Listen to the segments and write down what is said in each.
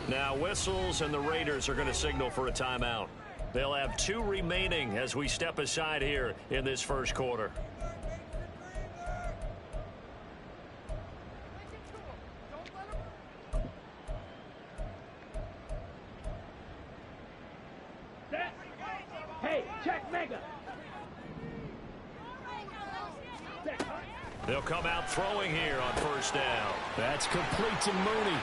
Now whistles and the Raiders are going to signal for a timeout. They'll have 2 remaining as we step aside here in this first quarter. Hey, check mega. They'll come out throwing here on first down. That's complete to Mooney.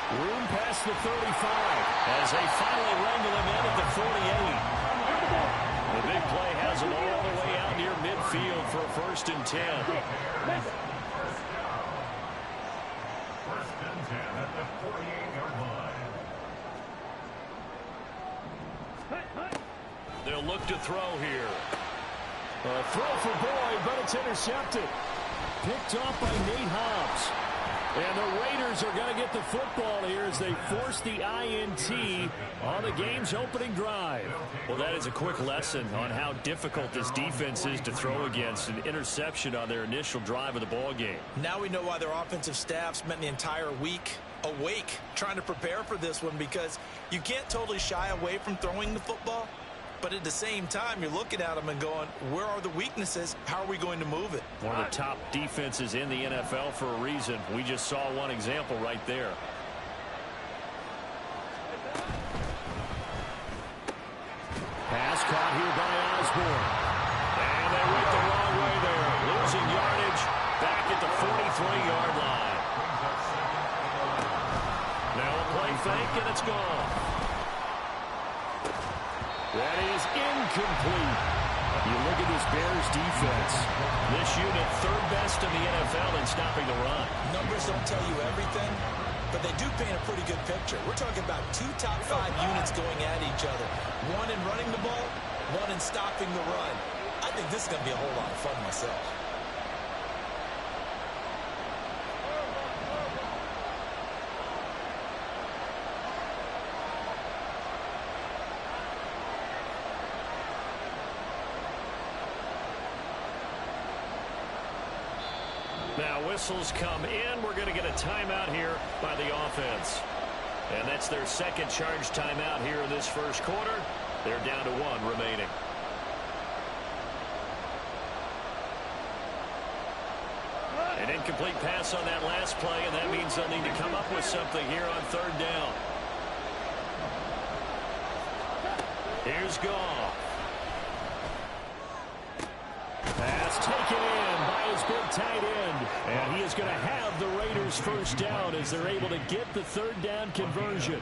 Room past the 35 as they finally wrangle him in at the 48. The big play has him all the way out near midfield for a 1st and 10. 1st and 10 at the 48-yard line. They'll look to throw here. A throw for Boyd, but it's intercepted. Picked off by Nate Hobbs. And the Raiders are going to get the football here as they force the INT on the game's opening drive. Well, that is a quick lesson on how difficult this defense is to throw against. An interception on their initial drive of the ball game. Now we know why their offensive staff spent the entire week awake trying to prepare for this one, because you can't totally shy away from throwing the football. But at the same time, you're looking at them and going, where are the weaknesses? How are we going to move it? One of the top defenses in the NFL for a reason. We just saw one example right there. Pass caught here by Osborne. And they went the wrong way there. Losing yardage back at the 43-yard line. Now a play fake, and it's gone. That is incomplete. You look at this Bears defense. This unit 3rd best in the NFL in stopping the run. Numbers don't tell you everything, but they do paint a pretty good picture. We're talking about 2 top 5 units going at each other. One in running the ball, one in stopping the run. I think this is going to be a whole lot of fun myself. Now whistles come in. We're going to get a timeout here by the offense. And that's their 2nd charge timeout here in this first quarter. They're down to 1 remaining. An incomplete pass on that last play, and that means they'll need to come up with something here on 3rd down. Here's Goff. Pass taken in by his big tight end. And he is going to have the Raiders first down as they're able to get the 3rd down conversion.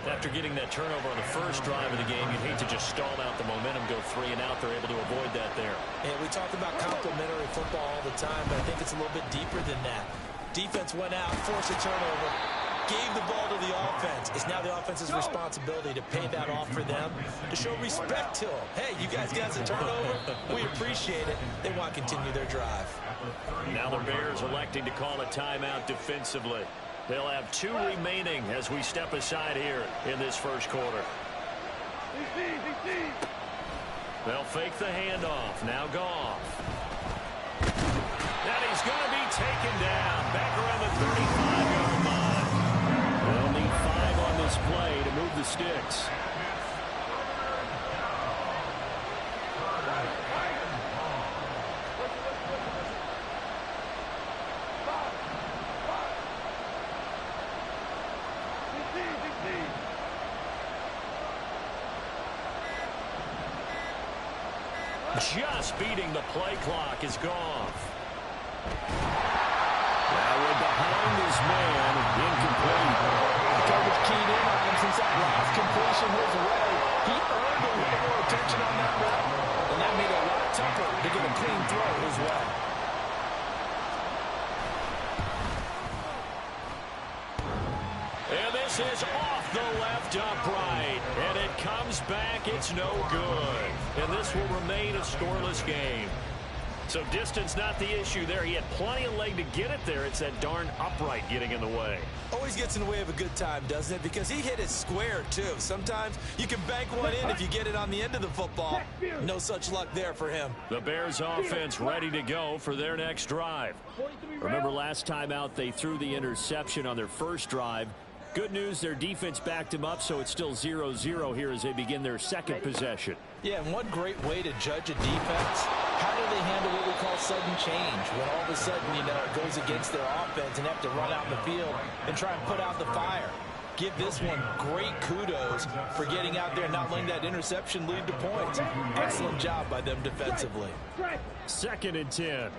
After getting that turnover on the first drive of the game, you'd hate to just stall out the momentum, go 3 and out. They're able to avoid that there. And we talk about complementary football all the time, but I think it's a little bit deeper than that. Defense went out, forced a turnover, gave the ball to the offense. It's now the offense's responsibility to pay that off for them, to show respect to them. Hey, you guys got a turnover? We appreciate it. They want to continue their drive. Now the Bears electing to call a timeout defensively. They'll have 2 remaining as we step aside here in this first quarter. They'll fake the handoff. Now Goff. And he's going to be taken down back around the 35-yard line. They'll need 5 on this play to move the sticks. Just beating the play clock is Goff. Now we're behind his man, incomplete. The coverage keyed in on him since that last completion his way. He earned a little more attention on that one, and that made it a lot tougher to get a clean throw his way. And this is off the left upright. And it comes back. It's no good. And this will remain a scoreless game. So distance not the issue there. He had plenty of leg to get it there. It's that darn upright getting in the way. Always gets in the way of a good time, doesn't it? Because he hit it square, too. Sometimes you can bank one in if you get it on the end of the football. No such luck there for him. The Bears offense ready to go for their next drive. Remember last time out, they threw the interception on their first drive. Good news, their defense backed him up, so it's still 0-0 here as they begin their second possession. Yeah, and one great way to judge a defense, how do they handle what we call sudden change? When all of a sudden, you know, it goes against their offense and have to run out in the field and try and put out the fire. Give this one great kudos for getting out there and not letting that interception lead to points. Excellent job by them defensively. 2nd and 10.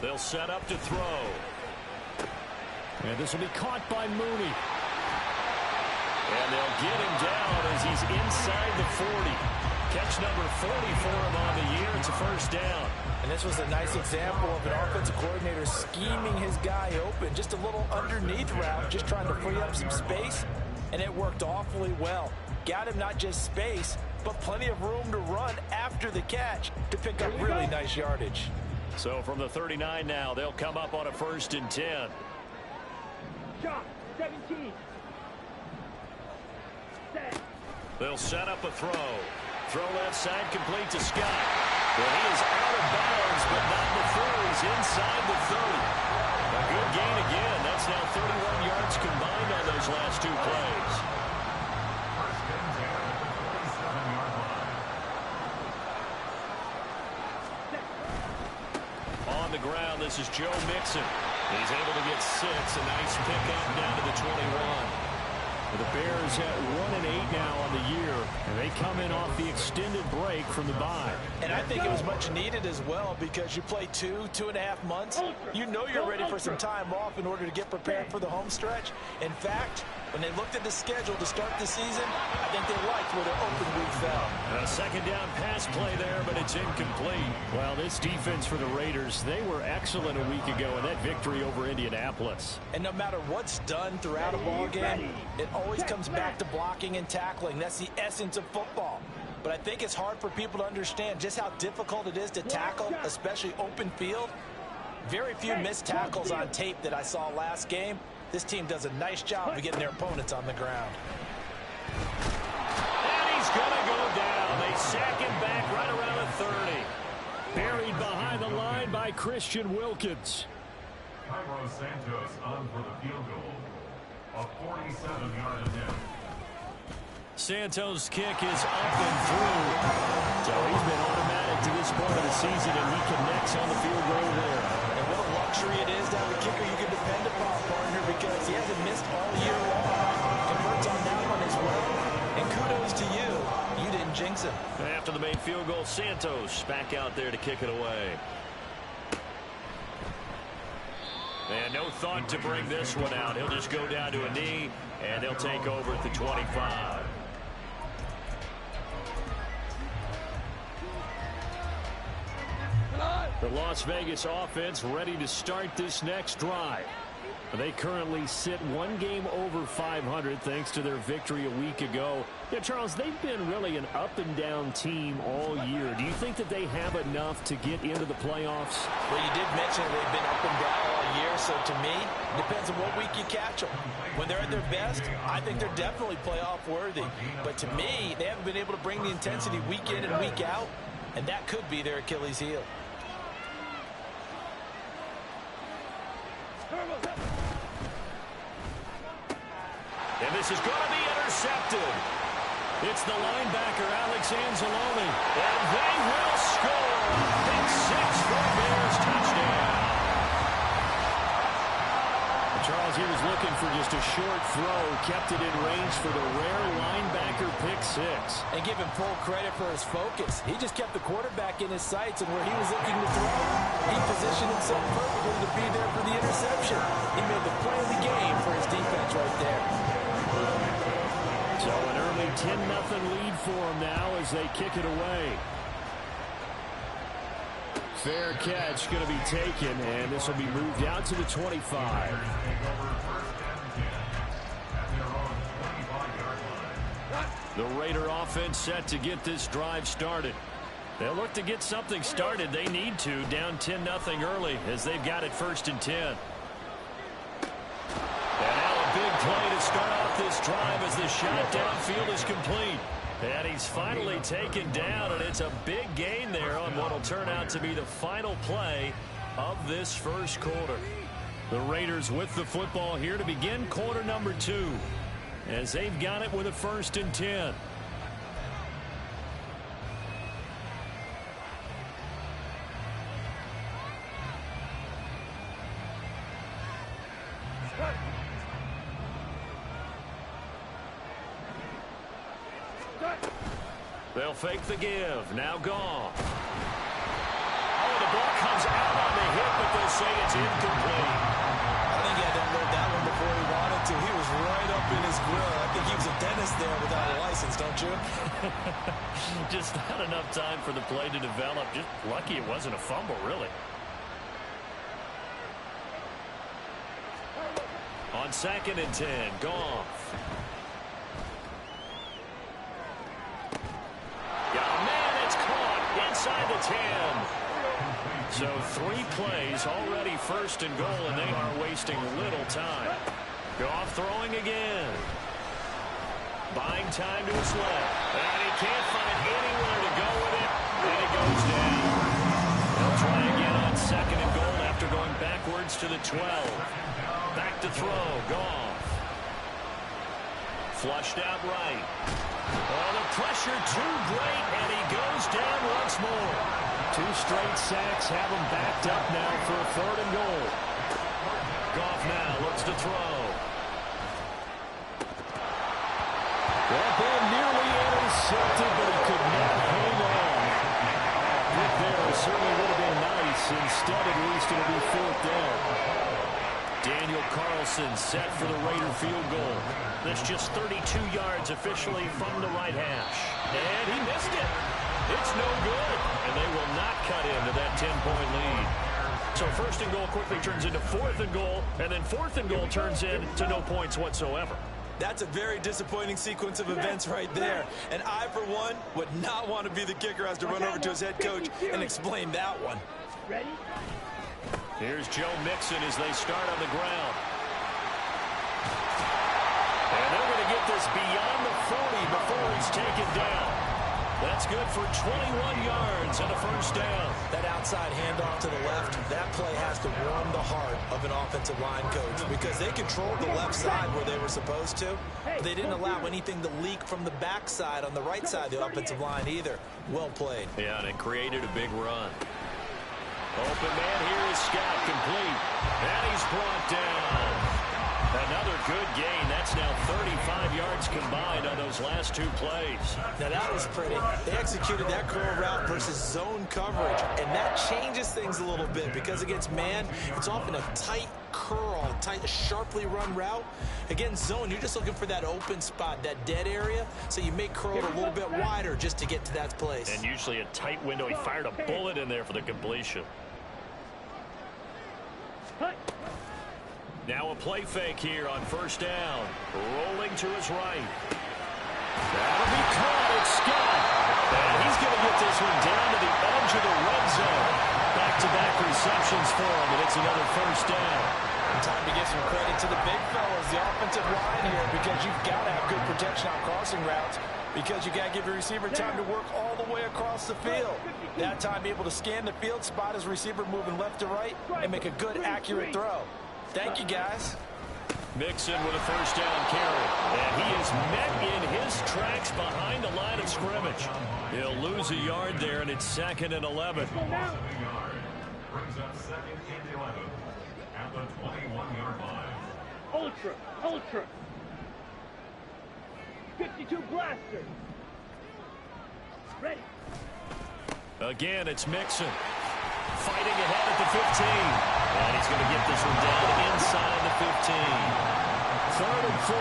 They'll set up to throw. And this will be caught by Mooney. And they'll get him down as he's inside the 40. Catch number 40 for him on the year. It's a first down. And this was a nice example of an offensive coordinator scheming his guy open. Just a little underneath route, just trying to free up some space. And it worked awfully well. Got him not just space, but plenty of room to run after the catch to pick up really nice yardage. So from the 39 now, they'll come up on a 1st and 10. Shot, 17. Set. They'll set up a throw. Throw left side complete to Scott. Well, he is out of bounds, but not before he's inside the 30. A good gain again. That's now 31 yards combined on those last 2 plays. First and 10 at the 47-yard line. On the ground, this is Joe Mixon. He's able to get 6. A nice pickup down to the 21. The Bears at 1-8 now on the year, and they come in off the extended break from the bye. And I think it was much needed as well because you play 2.5 months. You know you're ready for some time off in order to get prepared for the home stretch. In fact, when they looked at the schedule to start the season, I think they liked where their open week fell. A 2nd down pass play there, but it's incomplete. Well, this defense for the Raiders, they were excellent a week ago in that victory over Indianapolis. And no matter what's done throughout a ball game, it always comes back to blocking and tackling. That's the essence of football. But I think it's hard for people to understand just how difficult it is to tackle, especially open field. Very few missed tackles on tape that I saw last game. This team does a nice job of getting their opponents on the ground. And he's going to go down. They sack him back right around the 30. Buried behind the line by Christian Wilkins. Cairo Santos on for the field goal. A 47-yard attempt. Santos' kick is up and through. So he's been automatic to this point of the season, and he connects on the field goal there. And what a luxury it is to have a kicker you can depend upon, partner, because he hasn't missed all year long. Converts on that one as well. And kudos to you. You didn't jinx him. After the main field goal, Santos back out there to kick it away. And no thought to bring this one out. He'll just go down to a knee, and they'll take over at the 25. The Las Vegas offense ready to start this next drive. They currently sit 1 game over 500 thanks to their victory a week ago. Yeah, Charles, they've been really an up-and-down team all year. Do you think that they have enough to get into the playoffs? Well, you did mention they've been up and down all year, so to me, it depends on what week you catch them. When they're at their best, I think they're definitely playoff worthy. But to me, they haven't been able to bring the intensity week in and week out, and that could be their Achilles heel. And this is going to be intercepted. It's the linebacker, Alex Anzalone. And they will score. Pick 6 for Bears touchdown. Charles, he was looking for just a short throw, kept it in range for the rare linebacker pick 6. And give him full credit for his focus. He just kept the quarterback in his sights and where he was looking to throw. He positioned himself perfectly to be there for the interception. He made the play of the game for his defense right there. So an early 10-0 lead for them now as they kick it away. Fair catch going to be taken, and this will be moved out to the 25. The Raider offense set to get this drive started. They'll look to get something started. They need to, down 10-0 early as they've got it 1st and 10. And now a big play to start off this drive as the shot downfield is complete. And he's finally taken down, and it's a big gain there on what will turn out to be the final play of this first quarter. The Raiders with the football here to begin quarter number 2, as they've got it with a 1st and 10. They'll fake the give. Now Goff. Oh, the ball comes out on the hit, but they'll say it's incomplete. I think he had to unload that one before he wanted to. He was right up in his grill. I think he was a dentist there without a license, don't you? Just not enough time for the play to develop. Just lucky it wasn't a fumble, really. On 2nd and 10, Goff. Inside the 10. So 3 plays already 1st and goal, and they are wasting little time. Goff throwing again. Buying time to his left. And he can't find anywhere to go with it. And it goes down. They'll try again on 2nd and goal after going backwards to the 12. Back to throw. Goff. Flushed out right. Oh, the pressure too great, and he goes down once more. 2 straight sacks have him backed up now for a 3rd and goal. Goff now looks to throw. That ball nearly intercepted, but he could not hang on. Good there. Certainly would have been nice. Instead, at least it'll be 4th down. Daniel Carlson set for the Raider field goal. That's just 32 yards officially from the right hash. And he missed it. It's no good. And they will not cut into that 10-point lead. So 1st and goal quickly turns into 4th and goal. And then 4th and goal turns into no points whatsoever. That's a very disappointing sequence of events right there. And I, for one, would not want to be the kicker who has to run over to his head coach and explain that one. Ready? Here's Joe Mixon as they start on the ground. And they're going to get this beyond the 40 before he's taken down. That's good for 21 yards and a 1st down. That outside handoff to the left, that play has to warm the heart of an offensive line coach because they controlled the left side where they were supposed to. But they didn't allow anything to leak from the backside on the right side of the offensive line either. Well played. Yeah, and it created a big run. Open man here is Scott, complete. And he's brought down. Another good gain. That's now 35 yards combined on those last 2 plays. Now that was pretty. They executed that curl route versus zone coverage. And that changes things a little bit because against man, it's often a tight curl, tight, sharply run route. Against zone, you're just looking for that open spot, that dead area. So you may curl it a little bit wider just to get to that place. And usually a tight window. He fired a bullet in there for the completion. Now a play fake here on 1st down. Rolling to his right. That'll be caught. It's Scott. And he's going to get this one down to the edge of the red zone. Back-to-back receptions for him, and it's another 1st down. And time to give some credit to the big fellas, the offensive line here, because you've got to have good protection on crossing routes, because you got to give your receiver time to work all the way across the field. That time, be able to scan the field, spot his receiver moving left to right, and make a good, accurate throw. Thank you, guys. Mixon with a 1st down carry. And he is met in his tracks behind the line of scrimmage. He'll lose a yard there, and it's 2nd and 11. Brings up 2nd and 11 at the 21-yard line. Ultra. 52 blaster. Ready. Again, it's Mixon. Fighting ahead at the 15. And he's going to get this one down inside the 15. 3rd and 4.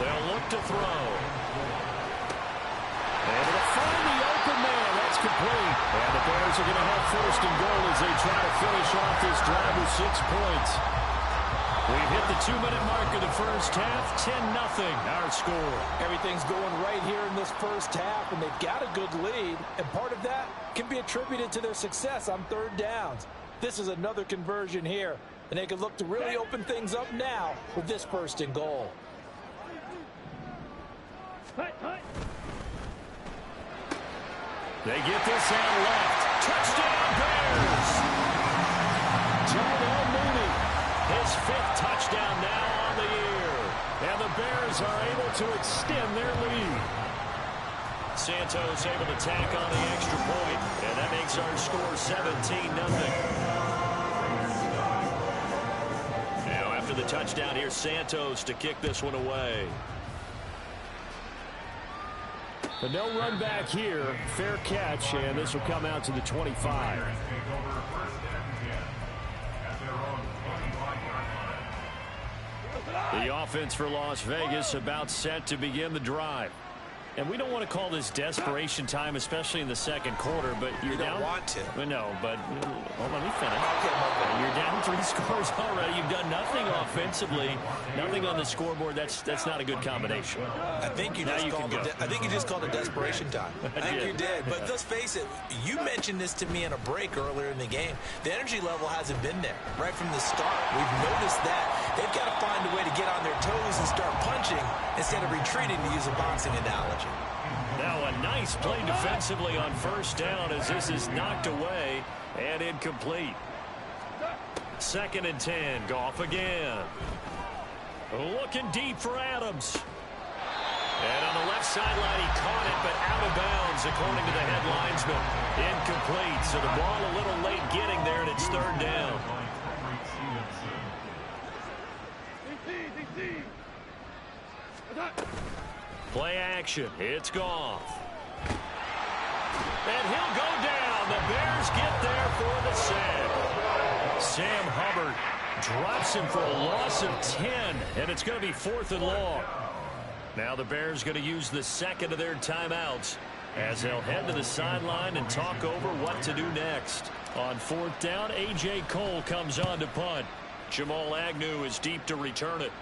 They'll look to throw. Able to find the open man. That's complete. And the Bears are going to have 1st and goal as they try to finish off this drive with 6 points. We've hit the 2-minute mark of the 1st half. 10-0 our score. Everything's going right here in this 1st half, and they've got a good lead. And part of that can be attributed to their success on 3rd downs. This is another conversion here, and they can look to really open things up now with this 1st and goal. They get this out left. Touchdown, Bears! to extend their lead. Santos able to tack on the extra point, and that makes our score 17-0. Now after the touchdown, here's Santos to kick this one away. But no run back here. Fair catch, and this will come out to the 25. The offense for Las Vegas about set to begin the drive. And we don't want to call this desperation time, especially in the second quarter, but you're down. You don't want to. No, but well, let me finish. Okay. You're down 3 scores already. You've done nothing offensively, nothing on the scoreboard. That's not a good combination. I think you just called it desperation time. I think you did. But let's face it, you mentioned this to me in a break earlier in the game. The energy level hasn't been there right from the start. We've noticed that. They've got to find a way to get on their toes and start punching instead of retreating, to use a boxing analogy. Now a nice play defensively on first down as this is knocked away and incomplete. 2nd and 10. Goff again. Looking deep for Adams. And on the left sideline, he caught it, but out of bounds, according to the head linesman. Incomplete. So the ball a little late getting there, and it's 3rd down. Play action. It's Goff. And he'll go down. The Bears get there for the sack. Sam Hubbard drops him for a loss of 10, and it's going to be 4th and long. Now the Bears going to use the second of their timeouts as they'll head to the sideline and talk over what to do next. On 4th down, A.J. Cole comes on to punt. Jamal Agnew is deep to return it.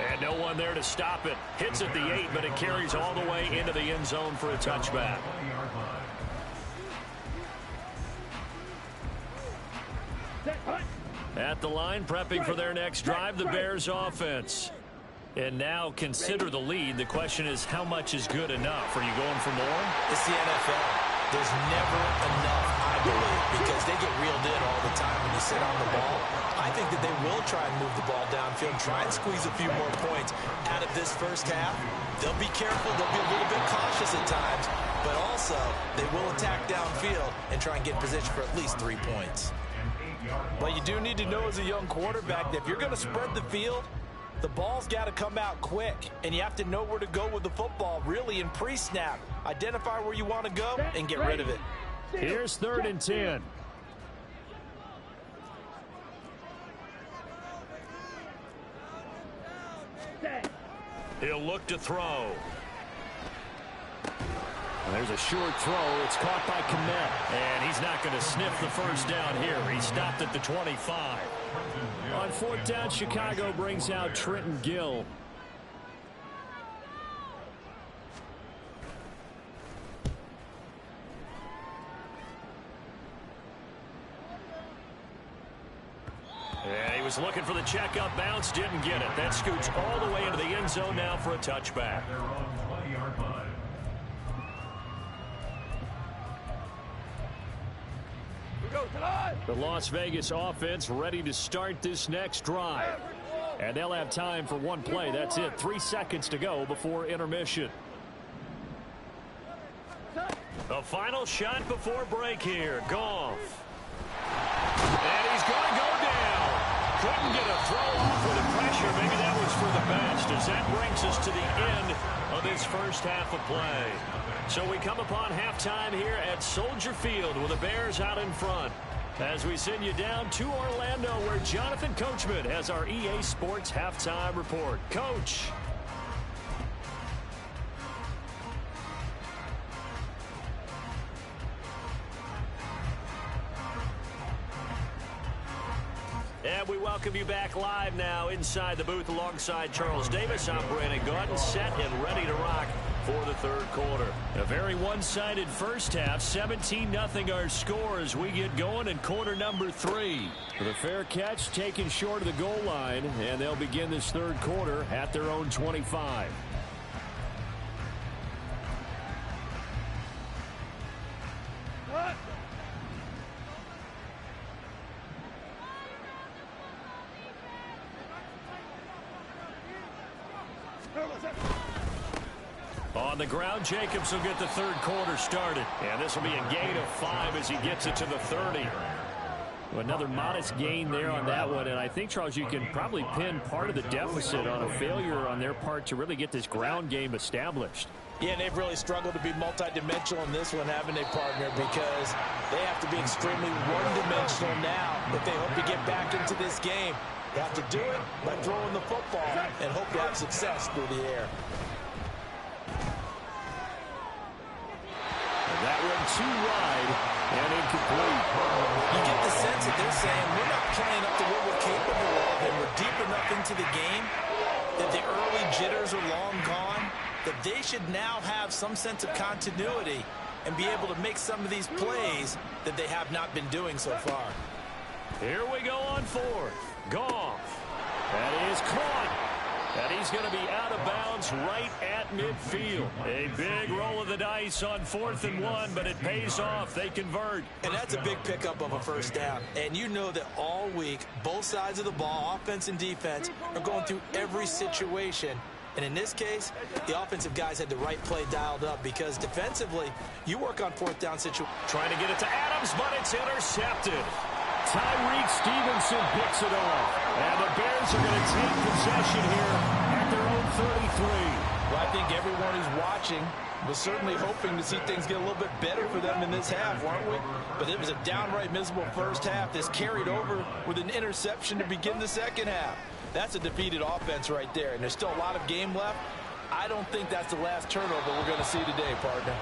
And no one there to stop it. Hits at the 8, but it carries all the way into the end zone for a touchback. At the line, prepping for their next drive, the Bears offense. And now consider the lead. The question is, how much is good enough? Are you going for more? It's the NFL. There's never enough, I believe, because they get reeled in all the time when you sit on the ball. I think that they will try and move the ball downfield, try and squeeze a few more points out of this first half. They'll be careful. They'll be a little bit cautious at times, but also they will attack downfield and try and get position for at least 3 points. But you do need to know as a young quarterback that if you're going to spread the field, the ball's got to come out quick, and you have to know where to go with the football, really, in pre-snap. Identify where you want to go and get rid of it. Here's 3rd and 10. He'll look to throw. There's a short throw. It's caught by Kmet. And he's not going to sniff the first down here. He stopped at the 25. On 4th down, Chicago brings out Trenton Gill. And he was looking for the checkup bounce, didn't get it. That scoots all the way into the end zone now for a touchback. The Las Vegas offense ready to start this next drive. And they'll have time for one play. That's it. 3 seconds to go before intermission. The final shot before break here. Goff. And he's going to go down. Couldn't get a throw off with the pressure. Maybe that was for the best, as that brings us to the end of this first half of play. So we come upon halftime here at Soldier Field with the Bears out in front. As we send you down to Orlando, where Jonathan Coachman has our EA Sports halftime report. Coach. And we welcome you back live now inside the booth alongside Charles Davis. I'm Brandon Gaudin, set and ready to rock for the third quarter. A very one-sided first half. 17-0 our score as we get going in quarter number 3. The fair catch taken short of the goal line, and they'll begin this third quarter at their own 25. On the ground, Jacobs will get the third quarter started. And this will be a gain of 5 as he gets it to the 30. Another modest gain there on that one. And I think, Charles, you can probably pin part of the deficit on a failure on their part to really get this ground game established. Yeah, and they've really struggled to be multidimensional in this one, haven't they, partner? Because they have to be extremely one-dimensional now if they hope to get back into this game. They have to do it by throwing the football and hope to have success through the air. That one too wide and incomplete. You get the sense that they're saying we're not playing up to what we're capable of, and we're deep enough into the game that the early jitters are long gone, that they should now have some sense of continuity and be able to make some of these plays that they have not been doing so far. Here we go on fourth. Goff. That is caught. And he's going to be out of bounds right at midfield. A big roll of the dice on 4th and 1, but it pays off. They convert. And that's a big pickup of a first down. And you know that all week, both sides of the ball, offense and defense, are going through every situation. And in this case, the offensive guys had the right play dialed up because defensively, you work on 4th down situations. Trying to get it to Adams, but it's intercepted. Tyreek Stevenson picks it off. And the Bears are going to take possession here at their own 33. Well, I think everyone who's watching was certainly hoping to see things get a little bit better for them in this half, weren't we? But it was a downright miserable first half. This carried over with an interception to begin the second half. That's a defeated offense right there, and there's still a lot of game left. I don't think that's the last turnover we're going to see today, partner.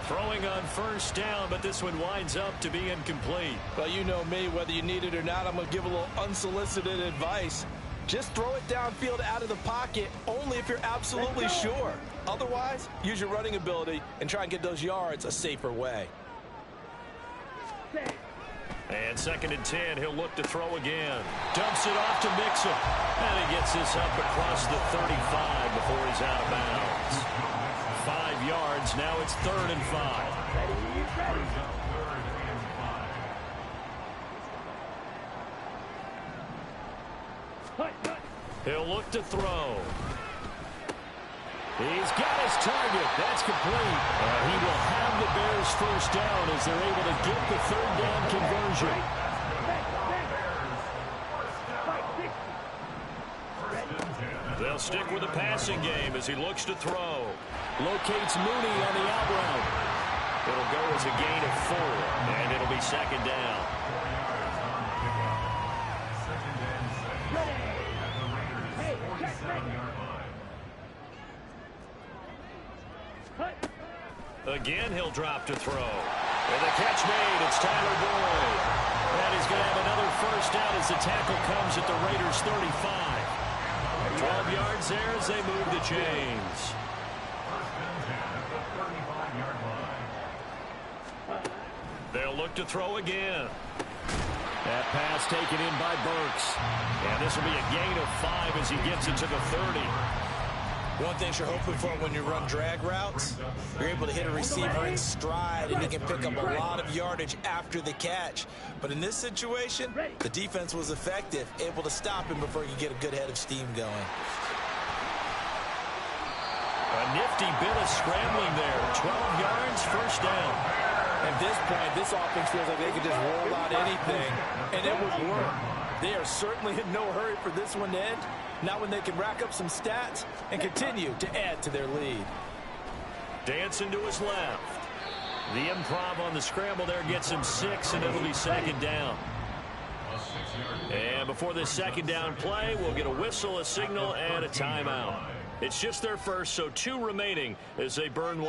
Throwing on first down, but this one winds up to be incomplete. Well, you know me, whether you need it or not, I'm going to give a little unsolicited advice. Just throw it downfield out of the pocket only if you're absolutely sure. Otherwise, use your running ability and try and get those yards a safer way. And 2nd and 10, he'll look to throw again. Dumps it off to Mixon. And he gets this up across the 35 before he's out of bounds. 5 yards, now it's 3rd and 5. He'll look to throw. He's got his target. That's complete. And he will have the Bears first down as they're able to get the 3rd down conversion. They'll stick with the passing game as he looks to throw. Locates Mooney on the out route. It'll go as a gain of 4, and it'll be 2nd down. Again, he'll drop to throw. And the catch made. It's Tyler Boyd. And he's going to have another first down as the tackle comes at the Raiders' 35. 12 yards there as they move the chains. They'll look to throw again. That pass taken in by Burks. And this will be a gain of 5 as he gets it to the 30. One thing you're hoping for when you run drag routes, you're able to hit a receiver in stride and he can pick up a lot of yardage after the catch. But in this situation, the defense was effective, able to stop him before you get a good head of steam going. A nifty bit of scrambling there. 12 yards, first down. At this point, this offense feels like they could just roll out anything, and it would work. They are certainly in no hurry for this one to end. Not when they can rack up some stats and continue to add to their lead. Dancing to his left. The improv on the scramble there gets him 6, and it'll be 2nd down. And before this 2nd down play, we'll get a whistle, a signal, and a timeout. It's just their first, so 2 remaining as they burn one.